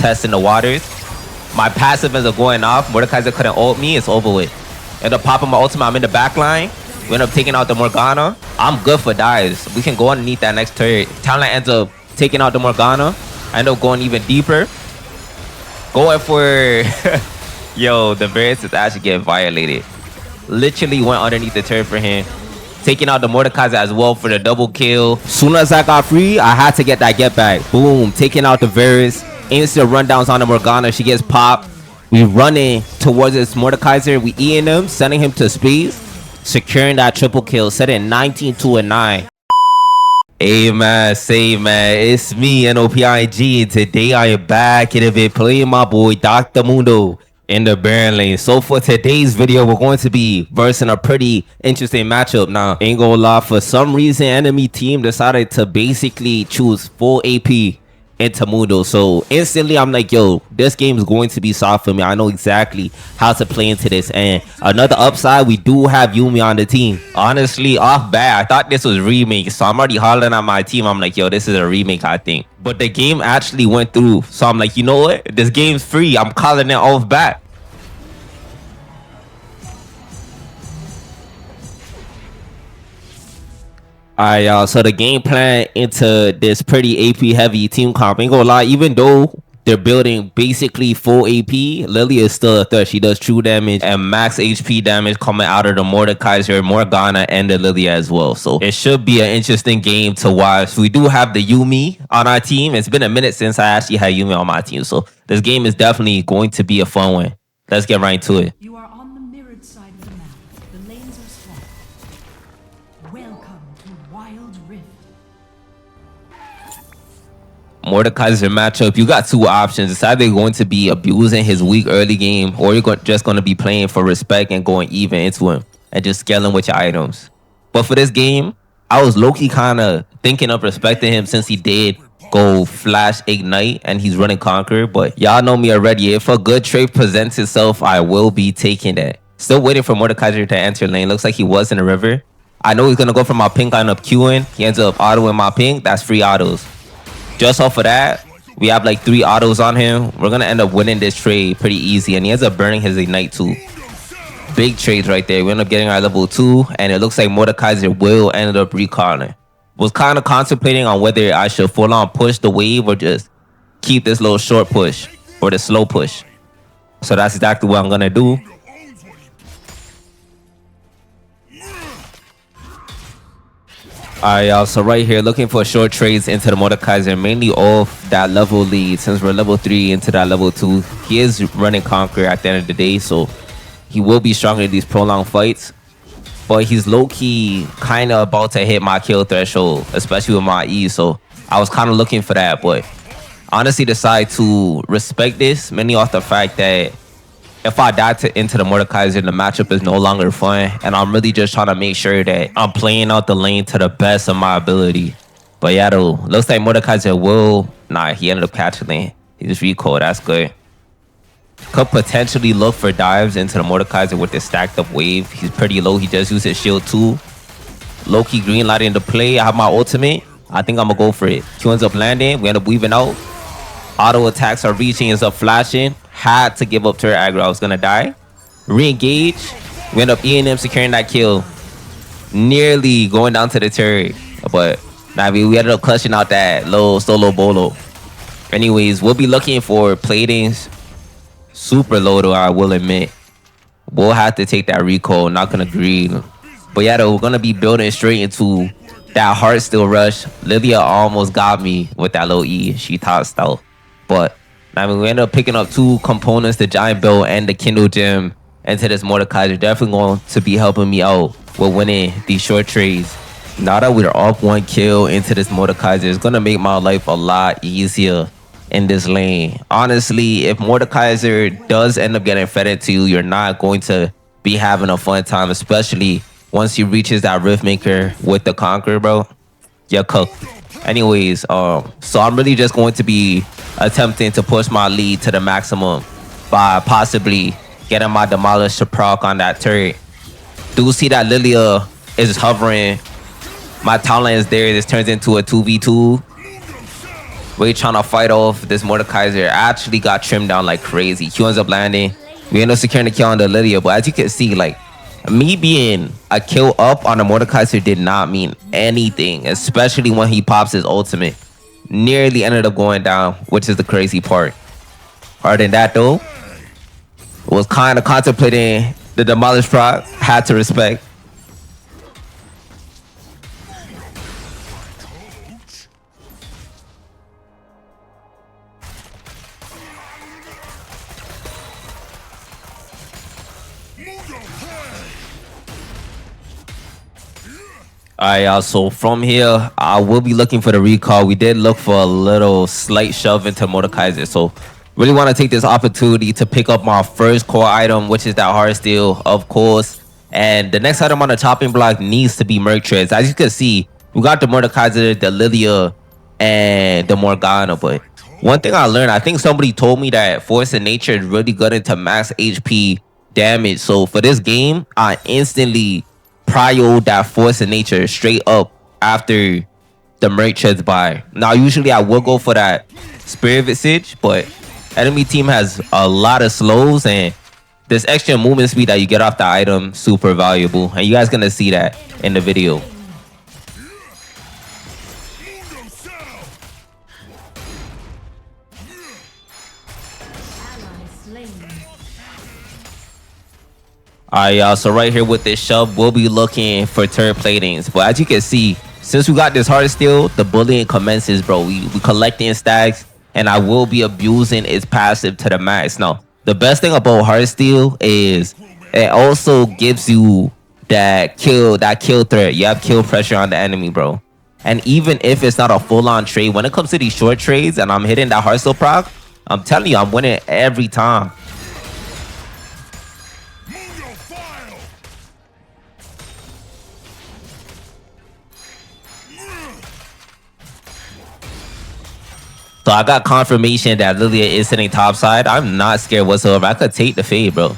testing the waters. My passive ends up going off. Mordekaiser couldn't ult me. It's over with. End up popping my ultimate. I'm in the back line. We end up taking out the Morgana. I'm good for dives. We can go underneath that next turret. Talent ends up taking out the Morgana. I end up going even deeper. Going for... Yo, the Varus is actually getting violated. Literally went underneath the turret for him. Taking out the Mordekaiser as well for the double kill. Soon as I got free, I had to get that get back. Boom. Taking out the Varus. Instant rundowns on the Morgana. She gets popped. We running towards this Mordekaiser. We eating him, sending him to space. Securing that triple kill. Setting 19-9. Hey man, say man, it's me, Noping, and today I am back and I've been playing my boy Dr. Mundo in the Baron lane. So for today's video, we're going to be versing a pretty interesting matchup. Now, ain't gonna lie, for some reason, enemy team decided to basically choose full AP into Mundo. So instantly, I'm like, yo, this game is going to be soft for me. I know exactly how to play into this. And another upside, we do have Yuumi on the team. Honestly, off bat, I thought this was remake. So I'm already hollering at my team. I'm like, yo, this is a remake, I think. But the game actually went through. So I'm like, you know what? This game's free. I'm calling it off bat. Alright, y'all. So the game plan into this pretty AP heavy team comp. Ain't gonna lie, even though they're building basically full AP, Lilia is still a threat. She does true damage and max HP damage coming out of the Mordekaiser, Morgana, and the Lilia as well. So it should be an interesting game to watch. We do have the Yuumi on our team. It's been a minute since I actually had Yuumi on my team. So this game is definitely going to be a fun one. Let's get right to it. You are on the mirrored side of the map. The lanes are swapped. Welcome to wildrift. Mordekaiser matchup, you got two options. It's either going to be abusing his weak early game, or you're just going to be playing for respect and going even into him and just scaling with your items. But for this game, I was low-key kind of thinking of respecting him since he did go flash ignite and he's running conquer. But y'all know me already. If a good trade presents itself, I will be taking that. Still waiting for Mordekaiser to enter lane. Looks like he was in the river. I know he's going to go for my pink line up queuing. He ends up autoing my pink. That's free autos. Just off of that, we have like 3 autos on him. We're going to end up winning this trade pretty easy. And he ends up burning his ignite too. Big trades right there. We end up getting our level 2. And it looks like Mordekaiser will end up recalling. Was kind of contemplating on whether I should full on push the wave or just keep this little short push or the slow push. So that's exactly what I'm going to do. Alright, y'all, so right here, looking for short trades into the Mordekaiser, mainly off that level lead. Since we're level 3 into that level 2, he is running Conquer at the end of the day, so he will be stronger in these prolonged fights. But he's low-key kind of about to hit my kill threshold, especially with my E, so I was kind of looking for that. But honestly decided to respect this, mainly off the fact that if I die into the Mordekaiser, the matchup is no longer fun. And I'm really just trying to make sure that I'm playing out the lane to the best of my ability. But yeah, though, looks like Mordekaiser will... Nah, he ended up catching lane. He just recoiled. That's good. Could potentially look for dives into the Mordekaiser with this stacked up wave. He's pretty low. He just used his shield too. Low-key green light into play. I have my ultimate. I think I'm going to go for it. Q ends up landing. We end up weaving out. Auto attacks are reaching. Ends up flashing. Had to give up turret aggro. I was going to die. Re-engage. We end up eating him, securing that kill. Nearly going down to the turret. But nah, we ended up clutching out that low solo bolo. Anyways, we'll be looking for platings. Super low though, I will admit. We'll have to take that recoil. Not going to agree. But yeah, though, we're going to be building straight into that heart still rush. Lilia almost got me with that low E. She tossed out. But I mean, we ended up picking up 2 components, the Giant Belt and the Kindle Gem, into this Mordekaiser. Definitely going to be helping me out with winning these short trades. Now that we're off 1 kill into this Mordekaiser, it's going to make my life a lot easier in this lane. Honestly, if Mordekaiser does end up getting fed into you, you're not going to be having a fun time, especially once he reaches that Rift Maker with the Conqueror, bro. You're cooked. Anyways, so I'm really just going to be attempting to push my lead to the maximum by possibly getting my Demolish to proc on that turret. Do see that Lilia is hovering. My talent is there. This turns into a 2v2. Really trying to fight off this Mordekaiser. Actually got trimmed down like crazy. Q ends up landing. We end up securing the kill on the Lydia. But as you can see, like, me being a kill up on a Mordekaiser did not mean anything, especially when he pops his ultimate. Nearly ended up going down, which is the crazy part. Other than that, though, was kind of contemplating the demolish proc. Had to respect. Alright, y'all. So from here, I will be looking for the recall. We did look for a little slight shove into Mordekaiser. So really want to take this opportunity to pick up my first core item, which is that hard steel, of course. And the next item on the chopping block needs to be Merc Treads. As you can see, we got the Mordekaiser, the Lilia, and the Morgana. But one thing I learned, I think somebody told me that Force of Nature is really good into max HP damage. So for this game, I instantly prio that Force of Nature straight up after the Merc Treads buy. Now, usually I will go for that Spirit Visage, but enemy team has a lot of slows, and this extra movement speed that you get off the item super valuable. And you guys gonna see that in the video. Alright, y'all. So right here with this shove, we'll be looking for turret platings. But as you can see, since we got this hard steel, the bullying commences, bro. We collecting stacks, and I will be abusing its passive to the max. Now, the best thing about hard steel is it also gives you that kill threat. You have kill pressure on the enemy, bro. And even if it's not a full-on trade, when it comes to these short trades and I'm hitting that hard steel proc, I'm telling you, I'm winning every time. So I got confirmation that Lilia is sitting topside. I'm not scared whatsoever. I could take the fade, bro.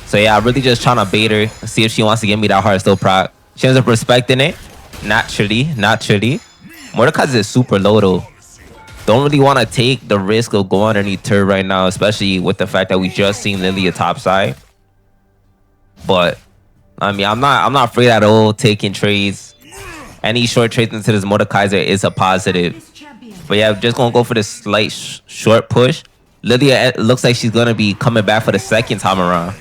So yeah, I'm really just trying to bait her, see if she wants to give me that hard steel proc. She ends up respecting it. Naturally. Mordekaiser is super low though. Don't really want to take the risk of going underneath her right now, especially with the fact that we just seen Lilia topside. But I mean, I'm not afraid at all taking trades. Any short trades into this Mordekaiser is a positive. But yeah, just gonna go for this slight short push. Lilia looks like she's gonna be coming back for the second time around.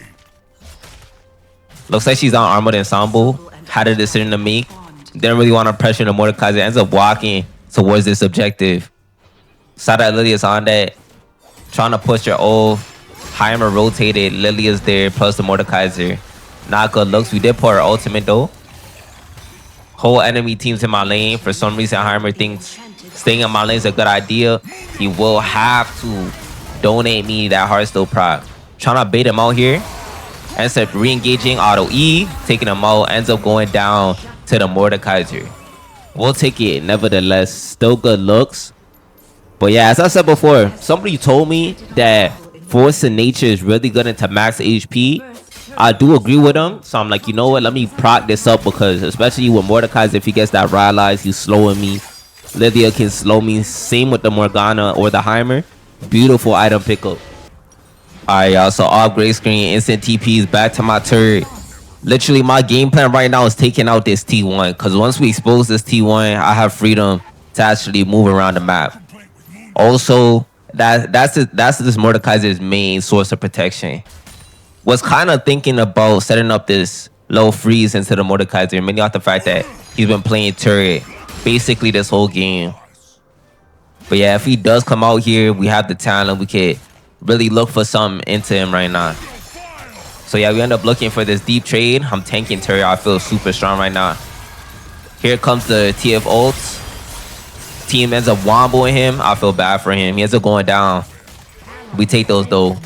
Looks like she's on Armored Ensemble. Had a decision to make. Didn't really want to pressure the Mordekaiser. Ends up walking towards this objective. Saw that Lilia's on that. Trying to push her off. Heimer rotated. Lilia's there plus the Mordekaiser. Not good looks. We did put her ultimate though. Whole enemy team's in my lane. For some reason, Heimer thinks staying in my lane is a good idea. He will have to donate me that hard steel proc. Trying to bait him out here. Ends up re-engaging auto E, taking him out. Ends up going down to the Mordekaiser. We'll take it nevertheless. Still good looks. But yeah, as I said before, somebody told me that Force of Nature is really good into max HP. I do agree with him. So I'm like, you know what? Let me proc this up, because especially with Mordekaiser, if he gets that Rylai's, he's slowing me. Lilia can slow me. Same with the Morgana or the Heimer. Beautiful item pickup. Alright, y'all. So off gray screen, instant TPs back to my turret. Literally, my game plan right now is taking out this T1. Because once we expose this T1, I have freedom to actually move around the map. Also, that's this Mordekaiser's main source of protection. Was kind of thinking about setting up this low freeze into the Mordekaiser, mainly off the fact that he's been playing turret basically this whole game. But yeah, if he does come out here, we have the talent. We could really look for something into him right now. So yeah, we end up looking for this deep trade. I'm tanking turret. I feel super strong right now. Here comes the TF ults. Team ends up womboing him. I feel bad for him. He ends up going down. We take those though.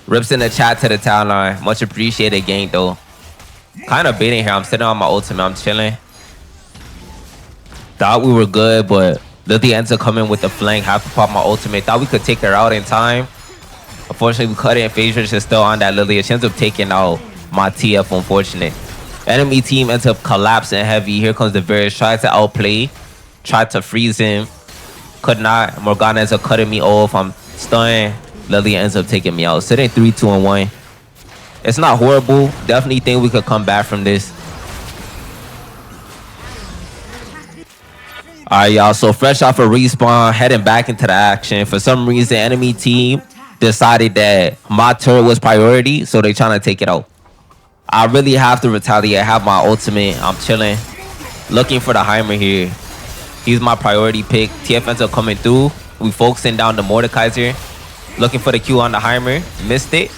Rips in the chat to the town line. Much appreciated gang though. Kind of baiting here. I'm sitting on my ultimate. I'm chilling. Thought we were good, but Lilia ends up coming with the flank. Have to pop my ultimate. Thought we could take her out in time. Unfortunately, we couldn't. Phaser is still on that Lilia. She ends up taking out my TF, unfortunate. Enemy team ends up collapsing heavy. Here comes the Varus. Try to outplay. Try to freeze him. Could not. Morgana ends up cutting me off. I'm stunned. Lilia ends up taking me out. Sitting 3, 2, and 1. It's not horrible. Definitely think we could come back from this. Alright, y'all. So fresh off a respawn, heading back into the action. For some reason, enemy team decided that my turret was priority, so they trying to take it out. I really have to retaliate. I have my ultimate. I'm chilling. Looking for the Heimer here. He's my priority pick. TF ends up coming through. We focusing down the Mordekaiser. Looking for the Q on the Heimer. Missed it.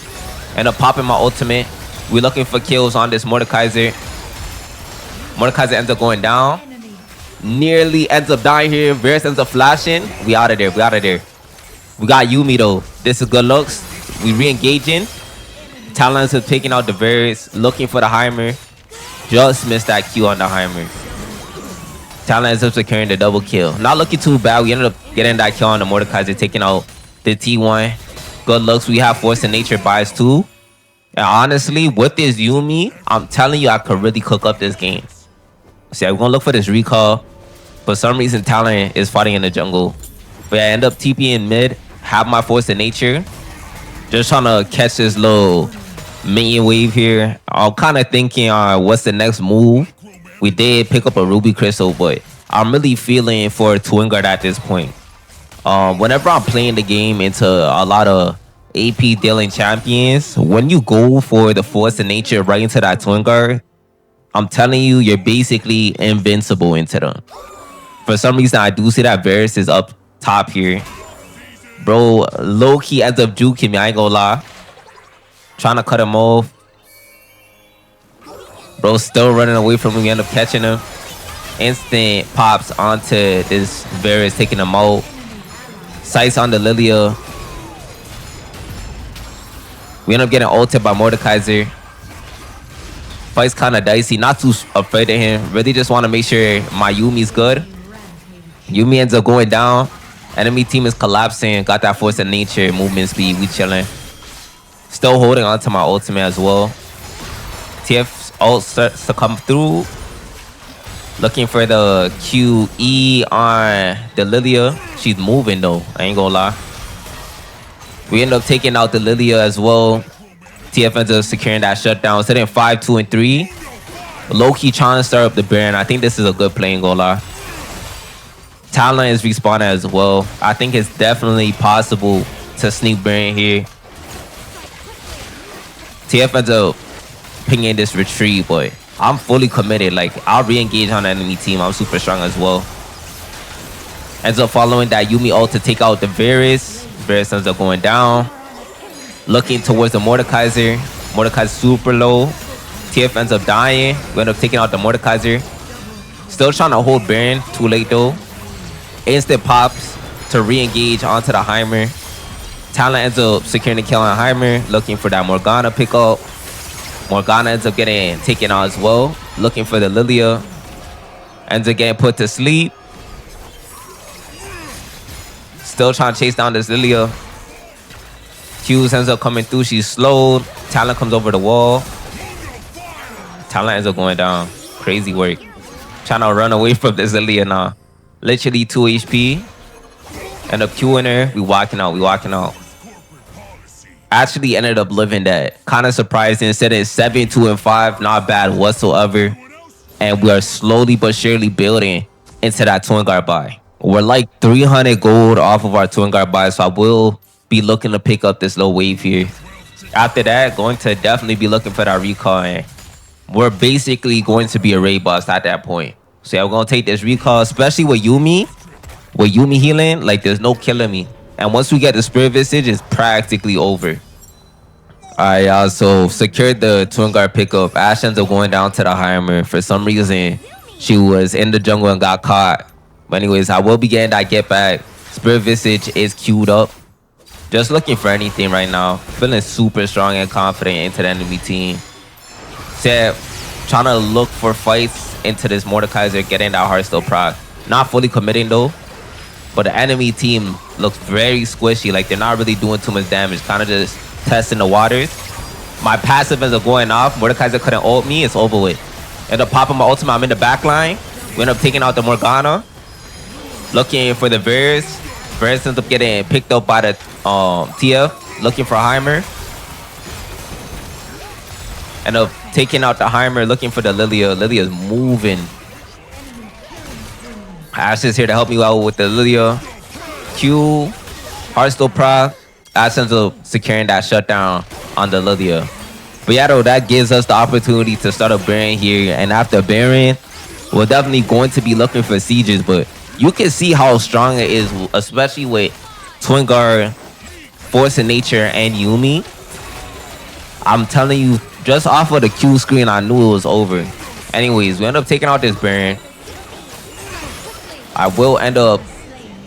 End up popping my ultimate. We're looking for kills on this Mordekaiser. Mordekaiser ends up going down. Nearly ends up dying here. Varus ends up flashing. We out of there. We out of there. We got Yuumi though. This is good looks. We re-engaging. Talon ends up taking out the Varus. Looking for the Heimer. Just missed that Q on the Heimer. Talon ends up securing the double kill. Not looking too bad. We ended up getting that kill on the Mordekaiser, taking out the T1. Good looks. We have Force of Nature bias too. And honestly, with this Yuumi, I'm telling you, I could really cook up this game. See, we're gonna look for this recall. For some reason, Talon is fighting in the jungle. But I end up TPing mid, have my Force of Nature. Just trying to catch this little minion wave here. I'm kind of thinking, what's the next move? We did pick up a Ruby Crystal, but I'm really feeling for Twin Guard at this point. Whenever I'm playing the game into a lot of AP dealing champions, when you go for the Force of Nature right into that Twin Guard, I'm telling you, you're basically invincible into them. For some reason, I do see that Varus is up top here. Bro, low-key ends up juking me, I ain't gonna lie. Trying to cut him off. Bro, still running away from him. We end up catching him. Instant pops onto this Varus, taking him out. Sights on the Lilia. We end up getting ulted by Mordekaiser. Fight's kind of dicey. Not too afraid of him. Really just want to make sure my Yumi's good. Yuumi ends up going down. Enemy team is collapsing. Got that Force of Nature, movement speed. We chilling. Still holding on to my ultimate as well. TF's ult starts to come through. Looking for the QE on the Lilia. She's moving though. I ain't gonna lie. We end up taking out the Lilia as well. TF ends up securing that shutdown. Sitting 5, 2, and 3. Low-key trying to start up the Baron. I think this is a good play, ain't gonna lie. Talon is respawning as well. I think it's definitely possible to sneak Baron here. TF ends up pinging this retreat, but I'm fully committed. Like, I'll re-engage on the enemy team. I'm super strong as well. Ends up following that Yuumi ult to take out the Varus. Varus ends up going down. Looking towards the Mordekaiser. Mordekaiser super low. TF ends up dying. We end up taking out the Mordekaiser. Still trying to hold Baron. Too late though. Instant pops to re-engage onto the Heimer. Talon ends up securing the kill on Heimer. Looking for that Morgana pickup. Morgana ends up getting taken out as well. Looking for the Lilia. Ends up getting put to sleep. Still trying to chase down this Lilia. Q's ends up coming through. She's slowed. Talon comes over the wall. Talon ends up going down. Crazy work. Trying to run away from this Lilia now. Literally 2 HP. End up Qing her. We walking out. We walking out. Actually ended up living that. Kind of surprising. Instead of 7, 2, and 5. Not bad whatsoever. And we are slowly but surely building into that Twin Guard buy. We're like 300 gold off of our Twin Guard buy. So I will be looking to pick up this little wave here. After that, going to definitely be looking for that recall. And we're basically going to be a raid boss at that point. So yeah, we're going to take this recall, especially with Yuumi. With Yuumi healing, like there's no killing me. And once we get the Spirit Visage, it's practically over. Alright, y'all. So secured the Twin Guard pickup. Ashe ends up going down to the Heimer. For some reason, she was in the jungle and got caught. But anyways, I will be getting that get back. Spirit Visage is queued up. Just looking for anything right now. Feeling super strong and confident into the enemy team. So trying to look for fights into this Mordekaiser, getting that Heartstone proc. Not fully committing though. But the enemy team looks very squishy. Like they're not really doing too much damage. Kind of just testing the waters. My passive ends up going off. Mordekaiser couldn't ult me. It's over with. End up popping my ultimate. I'm in the back line. We end up taking out the Morgana. Looking for the Varus. Varus ends up getting picked up by the TF. Looking for Heimer. End up taking out the Heimer, looking for the Lilia. Lilia's moving. Ash is here to help me out with the Lilia. Q. Hearthstone proc. Ash ends up securing that shutdown on the Lilia. But yeah, though, that gives us the opportunity to start a Baron here. And after Baron, we're definitely going to be looking for sieges. But you can see how strong it is, especially with Twin Guard, Force of Nature, and Yuumi. I'm telling you, just off of the Q screen, I knew it was over. Anyways, we end up taking out this Baron. I will end up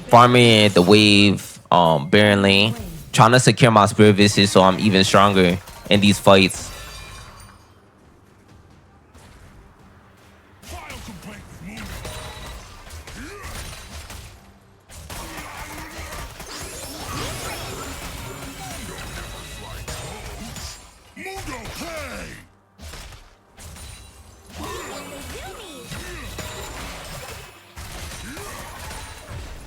farming the wave Baron lane, trying to secure my Spirit Visage so I'm even stronger in these fights.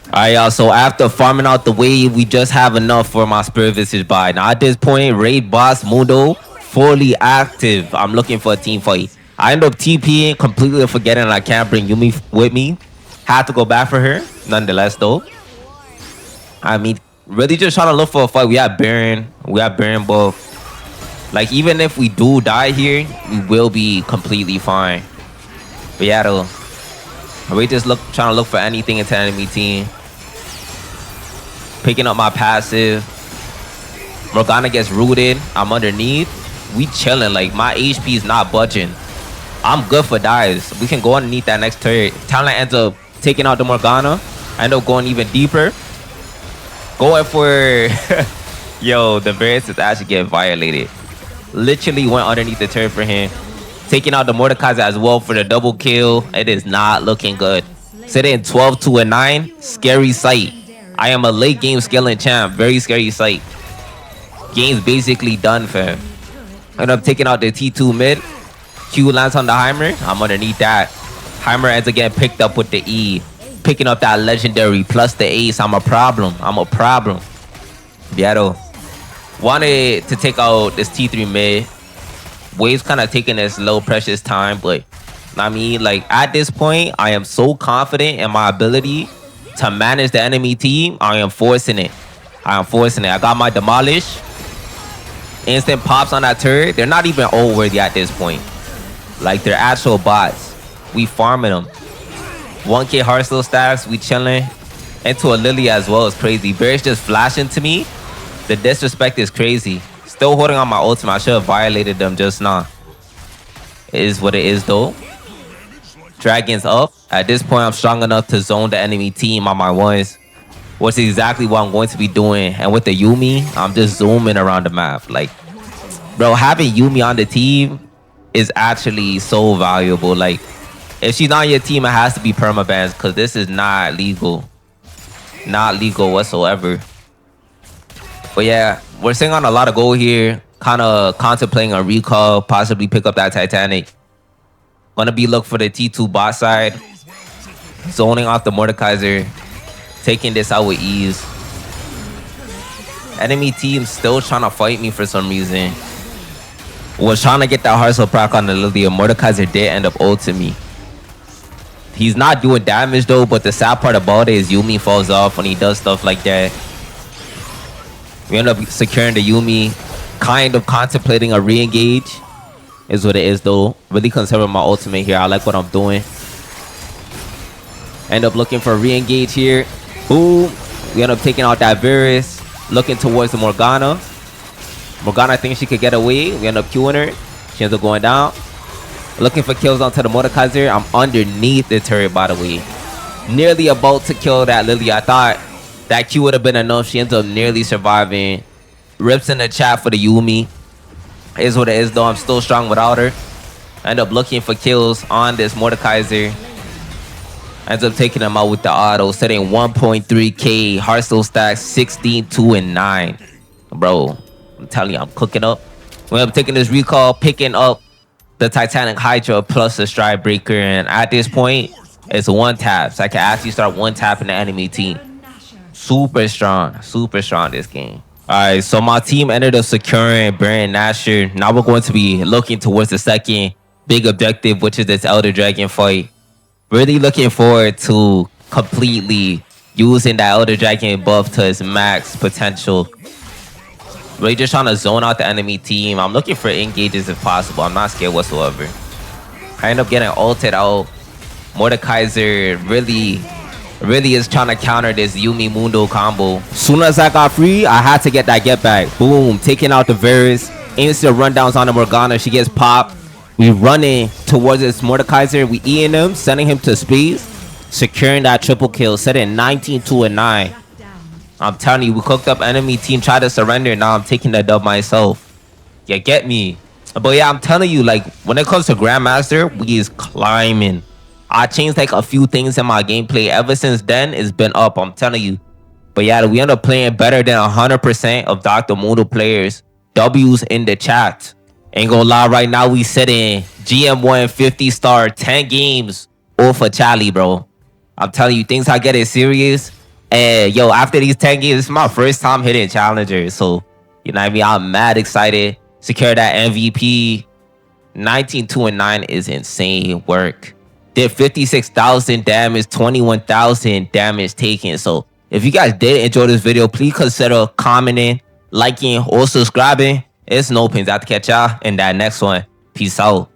Alright, y'all, so after farming out the wave, we just have enough for my Spirit Visage buy. Now at this point, raid boss Mundo fully active. I'm looking for a team fight. I end up TPing, completely forgetting I can't bring Yuumi with me. Had to go back for her, nonetheless though. I mean, really just trying to look for a fight. We have Baron buff. Like, even if we do die here, we will be completely fine. But yeah, though, we just trying to look for anything into enemy team. Picking up my passive. Morgana gets rooted. I'm underneath. We chilling. Like, my HP is not budging. I'm good for dives. We can go underneath that next turret. Talent ends up taking out the Morgana. I end up going even deeper. Going for... Yo, the Varus is actually getting violated. Literally went underneath the turret for him. Taking out the Mordekaiser as well for the double kill. It is not looking good. Sitting 12-9. Scary sight. I am a late game scaling champ. Very scary sight. Game's basically done, fam. End up taking out the T2 mid. Q lands on the Heimer. I'm underneath that. Heimer ends up getting picked up with the E. Picking up that legendary plus the ace. I'm a problem. Yeah, though. Wanted to take out this T3 mid. Wave's kind of taking this low precious time, but I mean, like, at this point, I am so confident in my ability to manage the enemy team. I am forcing it. I got my demolish. Instant pops on that turret. They're not even ult worthy at this point. Like, they're actual bots. We farming them. 1K Hearthstone stacks. We chilling. Into a Lily as well is crazy. Bear's just flashing to me. The disrespect is crazy. Still holding on my ultimate. I should have violated them just now. It is what it is, though. Dragon's up. At this point, I'm strong enough to zone the enemy team on my ones, which is exactly what I'm going to be doing. And with the Yuumi, I'm just zooming around the map. Like, bro, having Yuumi on the team is actually so valuable. Like, if she's not on your team, it has to be permabans, because this is not legal. Not legal whatsoever. But yeah, we're sitting on a lot of gold here. Kind of contemplating a recall, possibly pick up that Titanic. Gonna be look for the T2 bot side. Zoning off the Mordekaiser. Taking this out with ease. Enemy team still trying to fight me for some reason. Was trying to get that Hearthstone proc on the Lilia. Mordekaiser did end up ulting me. He's not doing damage though, but the sad part about it is Yuumi falls off when he does stuff like that. We end up securing the Yuumi. Kind of contemplating a re-engage. Is what it is though. Really considering my ultimate here. I like what I'm doing. End up looking for a re-engage here. Boom. We end up taking out that Varus. Looking towards the Morgana. Morgana thinks she could get away. We end up queuing her. She ends up going down. Looking for kills onto the Mordekaiser. I'm underneath the turret, by the way. Nearly about to kill that Lily. I thought that Q would have been enough. She ends up nearly surviving. Rips in the chat for the Yuumi. Is what it is, though. I'm still strong without her. End up looking for kills on this Mordekaiser. Ends up taking him out with the auto. Setting 1.3k. Hearthstone stacks 16, 2, and 9. Bro, I'm telling you, I'm cooking up. We end up taking this recall. Picking up the Titanic Hydra plus the Stride Breaker. And at this point, It's one tap. So I can actually start one tapping the enemy team. Super strong this game. All right, so my team ended up securing Baron Nashor. Now we're going to be looking towards the second big objective, which is this Elder Dragon fight. Really looking forward to completely using that Elder Dragon buff to its max potential. Really just trying to zone out the enemy team. I'm looking for engages if possible. I'm not scared whatsoever. I end up getting ulted out. Mordekaiser really is trying to counter this Yumi Mundo combo. Soon as I got free, I had to get that get back. Boom, taking out the Varus. Instant rundowns on the Morgana. She gets popped. We running towards this Mordekaiser. We eating him, sending him to space, securing that triple kill, setting 19-2-9. I'm telling you, we cooked up enemy team, tried to surrender. Now I'm taking the dub myself. Yeah, get me. But yeah, I'm telling you, like, when it comes to Grandmaster, we is climbing. I changed like a few things in my gameplay. Ever since then, it's been up, I'm telling you. But yeah, we end up playing better than 100% of Dr. Mundo players. W's in the chat. Ain't gonna lie, right now we sitting GM1 50 star 10 games all for Charlie, bro. I'm telling you, things are getting serious. And yo, after these 10 games, it's my first time hitting Challenger. So, you know what I mean? I'm mad excited. Secure that MVP. 19-2-9 is insane work. Did 56,000 damage, 21,000 damage taken. So if you guys did enjoy this video, please consider commenting, liking, or subscribing. It's Nopings. I have to catch y'all in that next one. Peace out.